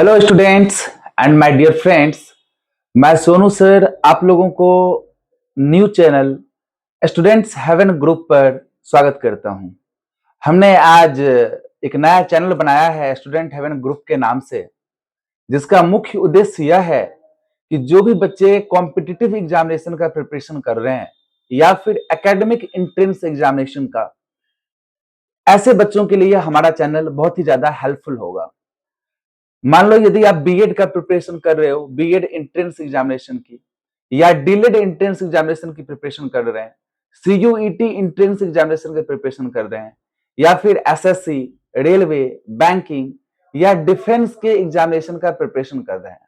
Hello students and my dear friends. मैं Sonu sir आप लोगों को new channel students heaven group पर स्वागत करता हूं। हमने आज एक नया चैनल बनाया है स्टूडेंट हेवन ग्रुप के नाम से, जिसका मुख्य उद्देश्य यह है कि जो भी बच्चे कॉम्पिटिटिव एग्जामिनेशन का प्रिपरेशन कर रहे हैं या फिर एकेडमिक एंट्रेंस एग्जामिनेशन का, ऐसे बच्चों के लिए हमारा चैनल बहुत ही ज्यादा हेल्पफुल होगा। मान लो यदि आप बीएड का प्रिपरेशन कर रहे हो, बीएड एंट्रेंस एग्जामिनेशन की या डीएलएड एंट्रेंस एग्जामिनेशन की प्रिपरेशन कर रहे हैं, सीयूईटी एंट्रेंस एग्जामिनेशन की प्रिपरेशन कर रहे हैं या फिर एसएससी, रेलवे, बैंकिंग या डिफेंस के एग्जामिनेशन का प्रिपरेशन कर रहे हैं,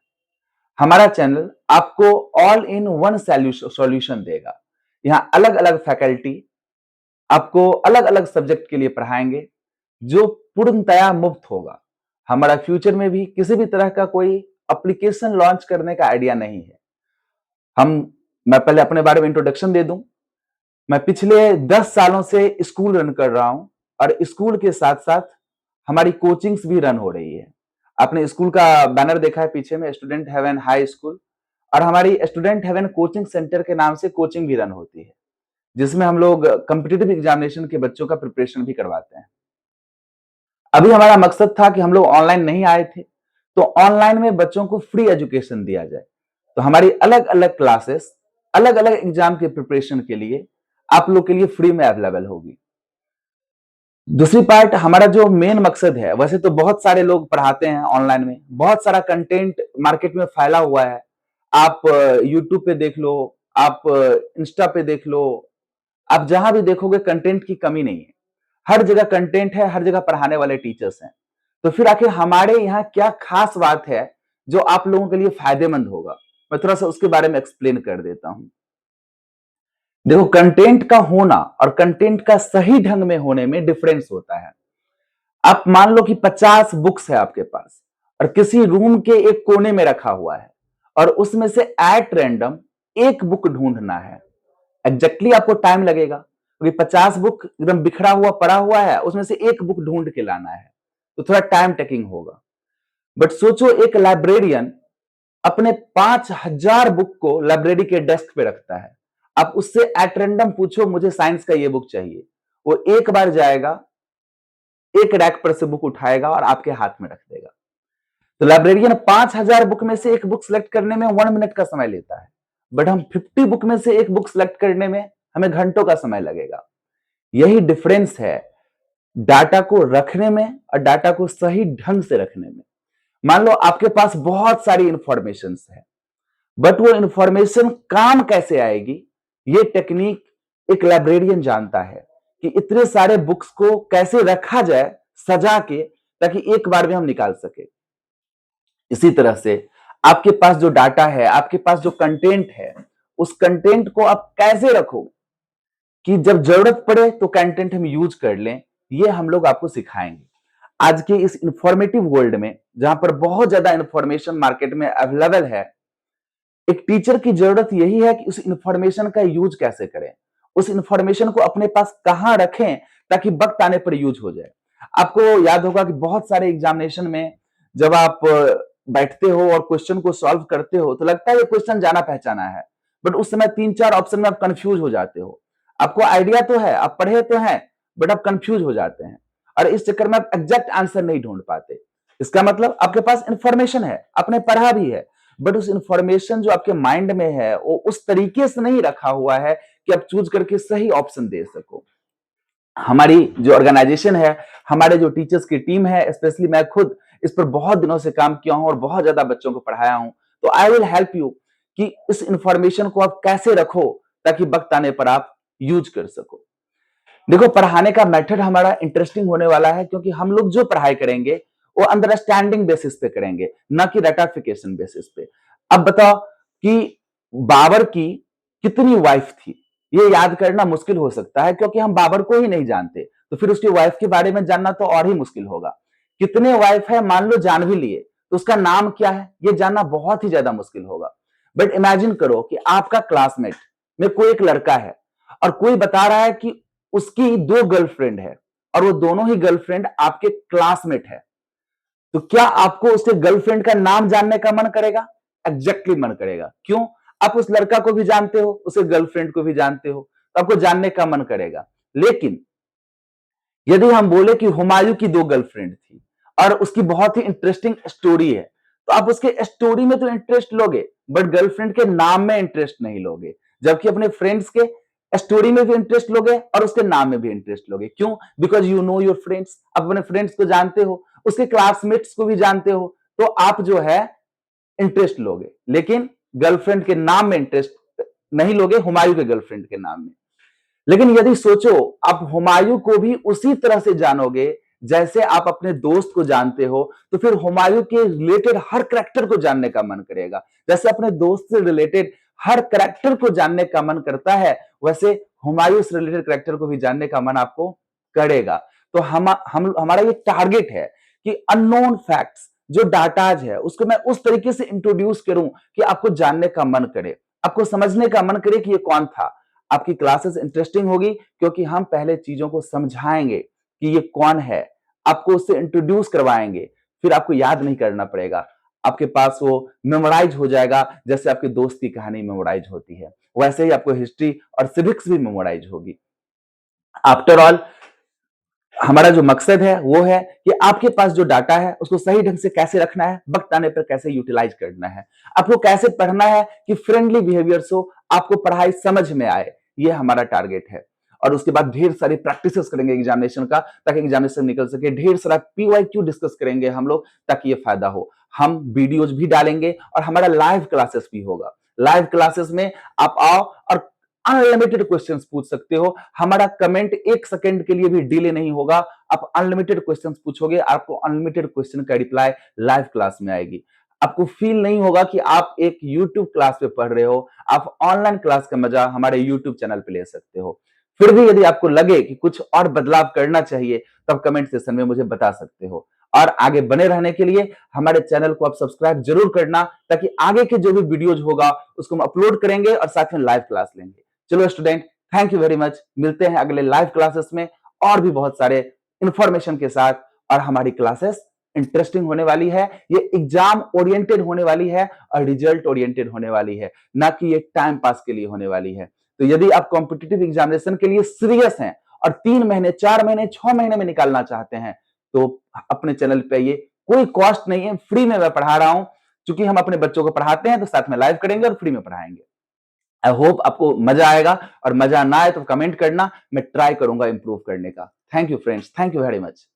हमारा चैनल आपको ऑल इन वन सॉल्यूशन देगा। यहाँ अलग अलग फैकल्टी आपको अलग अलग सब्जेक्ट के लिए पढ़ाएंगे जो पूर्णतया मुफ्त होगा। हमारा फ्यूचर में भी किसी भी तरह का कोई एप्लीकेशन लॉन्च करने का आइडिया नहीं है। मैं पहले अपने बारे में इंट्रोडक्शन दे दूं। मैं पिछले 10 सालों से स्कूल रन कर रहा हूं और स्कूल के साथ साथ हमारी कोचिंग्स भी रन हो रही है। आपने स्कूल का बैनर देखा है पीछे में, स्टूडेंट हेवन हाई स्कूल, और हमारी स्टूडेंट हेवन कोचिंग सेंटर के नाम से कोचिंग भी रन होती है, जिसमें हम लोग कॉम्पिटिटिव एग्जामिनेशन के बच्चों का प्रिपरेशन भी करवाते हैं। अभी हमारा मकसद था कि हम लोग ऑनलाइन नहीं आए थे, तो ऑनलाइन में बच्चों को फ्री एजुकेशन दिया जाए। तो हमारी अलग अलग क्लासेस अलग अलग एग्जाम के प्रिपरेशन के लिए आप लोग के लिए फ्री में अवेलेबल होगी। दूसरी पार्ट, हमारा जो मेन मकसद है, वैसे तो बहुत सारे लोग पढ़ाते हैं ऑनलाइन में, बहुत सारा कंटेंट मार्केट में फैला हुआ है। आप यूट्यूब पे देख लो, आप इंस्टा पे देख लो, आप जहां भी देखोगे कंटेंट की कमी नहीं है। हर जगह कंटेंट है, हर जगह पढ़ाने वाले टीचर्स हैं। तो फिर आखिर हमारे यहाँ क्या खास बात है जो आप लोगों के लिए फायदेमंद होगा? मैं थोड़ा सा उसके बारे में एक्सप्लेन कर देता हूं। देखो, कंटेंट का होना और कंटेंट का सही ढंग में होने में डिफरेंस होता है। आप मान लो कि 50 बुक्स है आपके पास और किसी रूम के एक कोने में रखा हुआ है और उसमें से एट रैंडम एक बुक ढूंढना है। एग्जैक्टली आपको टाइम लगेगा क्योंकि 50 बुक एकदम बिखरा हुआ पड़ा हुआ है, उसमें से एक बुक ढूंढ के लाना है, तो थोड़ा टाइम टेकिंग होगा। बट सोचो, एक लाइब्रेरियन अपने 5,000 बुक को लाइब्रेरी के डेस्क पे रखता है। आप उससे एट रैंडम पूछो मुझे साइंस का ये बुक चाहिए, वो एक बार जाएगा, एक रैक पर से बुक उठाएगा और आपके हाथ में रख देगा। तो लाइब्रेरियन 5,000 बुक में से एक बुक सिलेक्ट करने में 1 मिनट का समय लेता है, बट हम 50 बुक में से एक बुक सिलेक्ट करने में हमें घंटों का समय लगेगा। यही डिफरेंस है डाटा को रखने में और डाटा को सही ढंग से रखने में। मान लो आपके पास बहुत सारी इंफॉर्मेशन है, बट वो इंफॉर्मेशन काम कैसे आएगी, ये टेक्निक एक लाइब्रेरियन जानता है कि इतने सारे बुक्स को कैसे रखा जाए सजा के, ताकि एक बार में हम निकाल सके। इसी तरह से आपके पास जो डाटा है, आपके पास जो कंटेंट है, उस कंटेंट को आप कैसे रखो कि जब जरूरत पड़े तो कंटेंट हम यूज कर लें, ये हम लोग आपको सिखाएंगे। आज के इस इंफॉर्मेटिव वर्ल्ड में, जहां पर बहुत ज्यादा इंफॉर्मेशन मार्केट में अवेलेबल है, एक टीचर की जरूरत यही है कि उस इंफॉर्मेशन का यूज कैसे करें, उस इंफॉर्मेशन को अपने पास कहां रखें ताकि वक्त आने पर यूज हो जाए। आपको याद होगा कि बहुत सारे एग्जामिनेशन में जब आप बैठते हो और क्वेश्चन को सॉल्व करते हो तो लगता है ये क्वेश्चन जाना पहचाना है, बट उस समय 3-4 ऑप्शन में आप कंफ्यूज हो जाते हो। आपको आइडिया तो है, आप पढ़े तो हैं, बट आप कंफ्यूज हो जाते हैं और इस चक्कर में आप एग्जैक्ट आंसर नहीं ढूंढ पाते। इसका मतलब आपके पास इंफॉर्मेशन है, आपने पढ़ा भी है, बट उस इंफॉर्मेशन जो आपके माइंड में है वो उस तरीके से नहीं रखा हुआ है कि आप चूज करके सही ऑप्शन दे सको। हमारी जो ऑर्गेनाइजेशन है, हमारे जो टीचर्स की टीम है, स्पेशली मैं खुद इस पर बहुत दिनों से काम किया हूं और बहुत ज्यादा बच्चों को पढ़ाया हूं, तो आई विल हेल्प यू कि इस इंफॉर्मेशन को आप कैसे रखो ताकि वक्त आने पर आप यूज कर सको। देखो, पढ़ाने का मेथड हमारा इंटरेस्टिंग होने वाला है क्योंकि हम लोग जो पढ़ाई करेंगे वो अंडरस्टैंडिंग बेसिस पे करेंगे, ना कि रटाफिकेशन बेसिस पे। अब बताओ कि बाबर की कितनी वाइफ थी, ये याद करना मुश्किल हो सकता है क्योंकि हम बाबर को ही नहीं जानते, तो फिर उसकी वाइफ के बारे में जानना तो और ही मुश्किल होगा। कितने वाइफ है मान लो जान भी लिए, तो उसका नाम क्या है ये जानना बहुत ही ज्यादा मुश्किल होगा। बट इमेजिन करो कि आपका क्लासमेट में कोई एक लड़का है और कोई बता रहा है कि उसकी 2 गर्लफ्रेंड है और वो दोनों ही गर्लफ्रेंड आपके क्लासमेट है। तो क्या आपको उसके गर्लफ्रेंड का नाम जानने का मन करेगा? एग्जैक्टली मन करेगा। क्यों? आप उस लड़का को भी जानते हो, उसके गर्लफ्रेंड को भी जानते हो, तो आपको जानने का मन करेगा। लेकिन यदि हम बोले कि हुमायूं की दो गर्लफ्रेंड थी और उसकी बहुत ही इंटरेस्टिंग स्टोरी है, तो आप उसके स्टोरी में तो इंटरेस्ट लोगे, बट गर्लफ्रेंड के नाम में इंटरेस्ट नहीं लोगे। जबकि अपने फ्रेंड्स के स्टोरी में भी इंटरेस्ट लोगे और उसके नाम में भी इंटरेस्ट लोगे। क्यों? Because you know your friends, आप अपने फ्रेंड्स को जानते हो, उसके क्लासमेट्स को भी जानते हो, तो आप जो है इंटरेस्ट लोगे। लेकिन गर्लफ्रेंड के नाम में इंटरेस्ट नहीं लोगे, हुमायूं के गर्लफ्रेंड के नाम में। लेकिन यदि सोचो, आप हुमायूं को भी उसी तरह से जानोगे जैसे आप अपने दोस्त को जानते हो, तो फिर हुमायूं के रिलेटेड हर करैक्टर को जानने का मन करेगा। जैसे अपने दोस्त से रिलेटेड हर करैक्टर को जानने का मन करता है, वैसे हुमायूं से रिलेटेड करैक्टर को भी जानने का मन आपको करेगा। तो हम हमारा ये टारगेट है कि अननोन फैक्ट्स जो डाटाज है उसको मैं उस तरीके से इंट्रोड्यूस करूं कि आपको जानने का मन करे, आपको समझने का मन करे कि ये कौन था। आपकी क्लासेस इंटरेस्टिंग होगी क्योंकि हम पहले चीजों को समझाएंगे कि ये कौन है, आपको उससे इंट्रोड्यूस करवाएंगे, फिर आपको याद नहीं करना पड़ेगा। आपके पास वो मेमोराइज हो जाएगा, जैसे आपके दोस्त की कहानी मेमोराइज होती है, वैसे ही आपको हिस्ट्री और सिविक्स भी मेमोराइज होगी। आफ्टर ऑल, हमारा जो मकसद है वो है कि आपके पास जो डाटा है उसको सही ढंग से कैसे रखना है, वक्त आने पर कैसे यूटिलाइज करना है, आपको कैसे पढ़ना है कि फ्रेंडली बिहेवियर हो, आपको पढ़ाई समझ में आए, ये हमारा टारगेट है। और उसके बाद ढेर सारी प्रैक्टिसेस करेंगे एग्जामिनेशन का, ताकि एग्जामिनेशन निकल सके। ढेर सारा पीवाईक्यू डिस्कस करेंगे हम लोग, ताकि ये फायदा हो। हम वीडियोज भी डालेंगे और हमारा लाइव क्लासेस भी होगा। लाइव क्लासेस में आप आओ और अनलिमिटेड क्वेश्चंस पूछ सकते हो। हमारा कमेंट 1 सेकंड के लिए भी डिले नहीं होगा। आप अनलिमिटेड क्वेश्चंस पूछोगे, आपको अनलिमिटेड क्वेश्चन का रिप्लाई लाइव क्लास में आएगी। आपको फील नहीं होगा कि आप एक YouTube क्लास पे पढ़ रहे हो, आप ऑनलाइन क्लास का मजा हमारे YouTube चैनल पे ले सकते हो। फिर भी यदि आपको लगे कि कुछ और बदलाव करना चाहिए, तब कमेंट सेक्शन में मुझे बता सकते हो। और आगे बने रहने के लिए हमारे चैनल को आप सब्सक्राइब जरूर करना, ताकि आगे के जो भी वीडियोज होगा उसको हम अपलोड करेंगे और साथ में लाइव क्लास लेंगे। चलो student, thank you very much. मिलते हैं अगले लाइव क्लासेस में और भी बहुत सारे इंफॉर्मेशन के साथ। और हमारी क्लासेस इंटरेस्टिंग होने वाली है, ये एग्जाम ओरिएंटेड होने वाली है और रिजल्ट ओरिएंटेड होने वाली है, ना कि ये टाइम पास के लिए होने वाली है। तो यदि आप कॉम्पिटिटिव एग्जामिनेशन के लिए सीरियस हैं और 3 महीने, 4 महीने, 6 महीने में निकालना चाहते हैं, तो अपने चैनल पे आइए। कोई कॉस्ट नहीं है, फ्री में मैं पढ़ा रहा हूं। चूंकि हम अपने बच्चों को पढ़ाते हैं तो साथ में लाइव करेंगे और फ्री में पढ़ाएंगे। आई होप आपको मजा आएगा, और मजा ना आए तो कमेंट करना, मैं ट्राई करूंगा इंप्रूव करने का। Thank you friends, thank you very much.